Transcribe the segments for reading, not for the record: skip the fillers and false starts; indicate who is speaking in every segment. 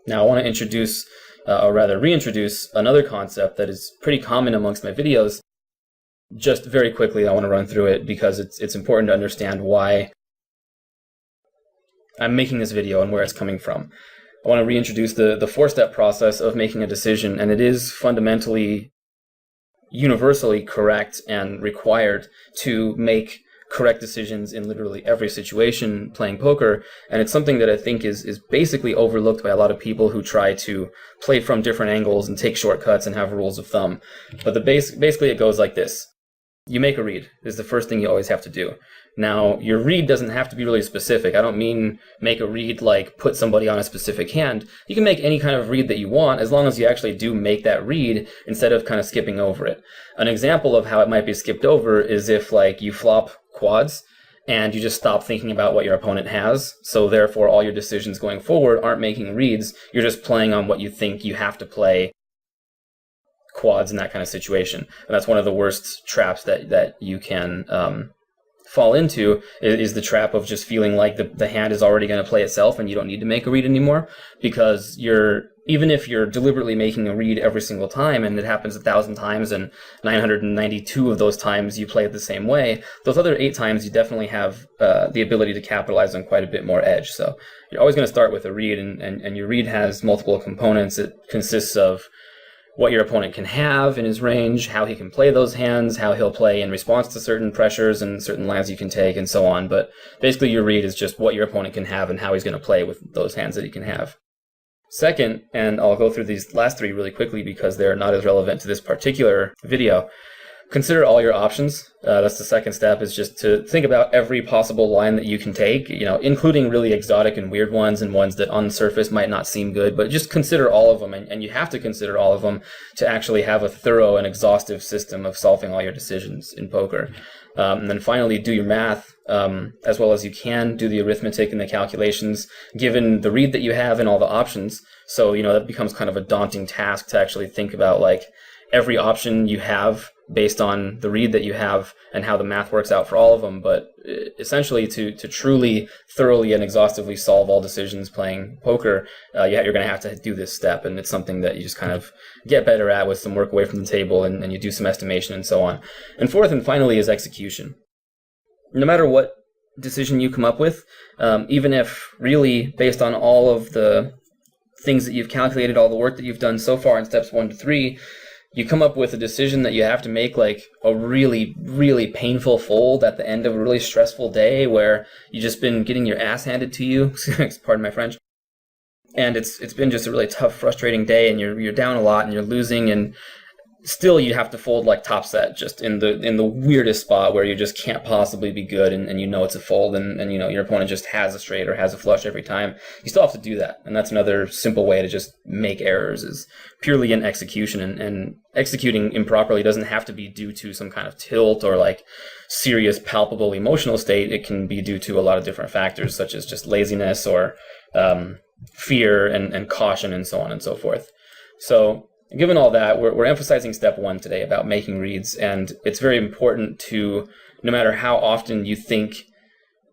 Speaker 1: Now I want to introduce, or rather reintroduce, another concept that is pretty common amongst my videos. Just very quickly, I want to run through it because it's important to understand why I'm making this video and where it's coming from. I want to reintroduce the four-step process of making a decision, and it is fundamentally, universally correct and required to make correct decisions in literally every situation playing poker. And it's something that I think is basically overlooked by a lot of people who try to play from different angles and take shortcuts and have rules of thumb. But basically it goes like this. You make a read is the first thing you always have to do. Now, your read doesn't have to be really specific. I don't mean make a read like put somebody on a specific hand. You can make any kind of read that you want as long as you actually do make that read instead of kind of skipping over it. An example of how it might be skipped over is if like you flop quads and you just stop thinking about what your opponent has. So therefore all your decisions going forward aren't making reads. You're just playing on what you think you have to play quads in that kind of situation. And that's one of the worst traps that you can fall into is the trap of just feeling like the hand is already going to play itself and you don't need to make a read anymore, because even if you're deliberately making a read every single time and it happens 1,000 times and 992 of those times you play it the same way, those other 8 times you definitely have the ability to capitalize on quite a bit more edge. So you're always going to start with a read, and your read has multiple components. It consists of what your opponent can have in his range, how he can play those hands, how he'll play in response to certain pressures and certain lines you can take, and so on. But basically your read is just what your opponent can have and how he's going to play with those hands that he can have. Second, and I'll go through these last 3 really quickly because they're not as relevant to this particular video, consider all your options. That's the second step, is just to think about every possible line that you can take, including really exotic and weird ones and ones that on the surface might not seem good, but just consider all of them, and you have to consider all of them to actually have a thorough and exhaustive system of solving all your decisions in poker. And then finally, do your math as well as you can, do the arithmetic and the calculations, given the read that you have and all the options. So, that becomes kind of a daunting task to actually think about like every option you have based on the read that you have and how the math works out for all of them. But essentially to truly, thoroughly, and exhaustively solve all decisions playing poker, you're going to have to do this step. And it's something that you just kind of get better at with some work away from the table, and you do some estimation and so on. And fourth and finally is execution. No matter what decision you come up with, even if really based on all of the things that you've calculated, all the work that you've done so far in steps 1 to 3, you come up with a decision that you have to make like a really, really painful fold at the end of a really stressful day where you've just been getting your ass handed to you, pardon my French, and it's been just a really tough, frustrating day, and you're down a lot and you're losing, and still you have to fold like top set, just in the weirdest spot where you just can't possibly be good, and it's a fold, and your opponent just has a straight or has a flush every time. You still have to do that, and that's another simple way to just make errors, is purely in execution, and executing improperly doesn't have to be due to some kind of tilt or like serious palpable emotional state. It can be due to a lot of different factors, such as just laziness or fear and caution and so on and so forth. So given all that, we're emphasizing step 1 today about making reads, and it's very important to, no matter how often you think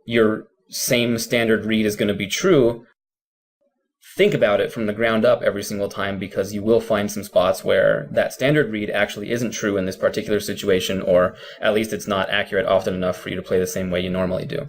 Speaker 1: your same standard read is going to be true, think about it from the ground up every single time, because you will find some spots where that standard read actually isn't true in this particular situation, or at least it's not accurate often enough for you to play the same way you normally do.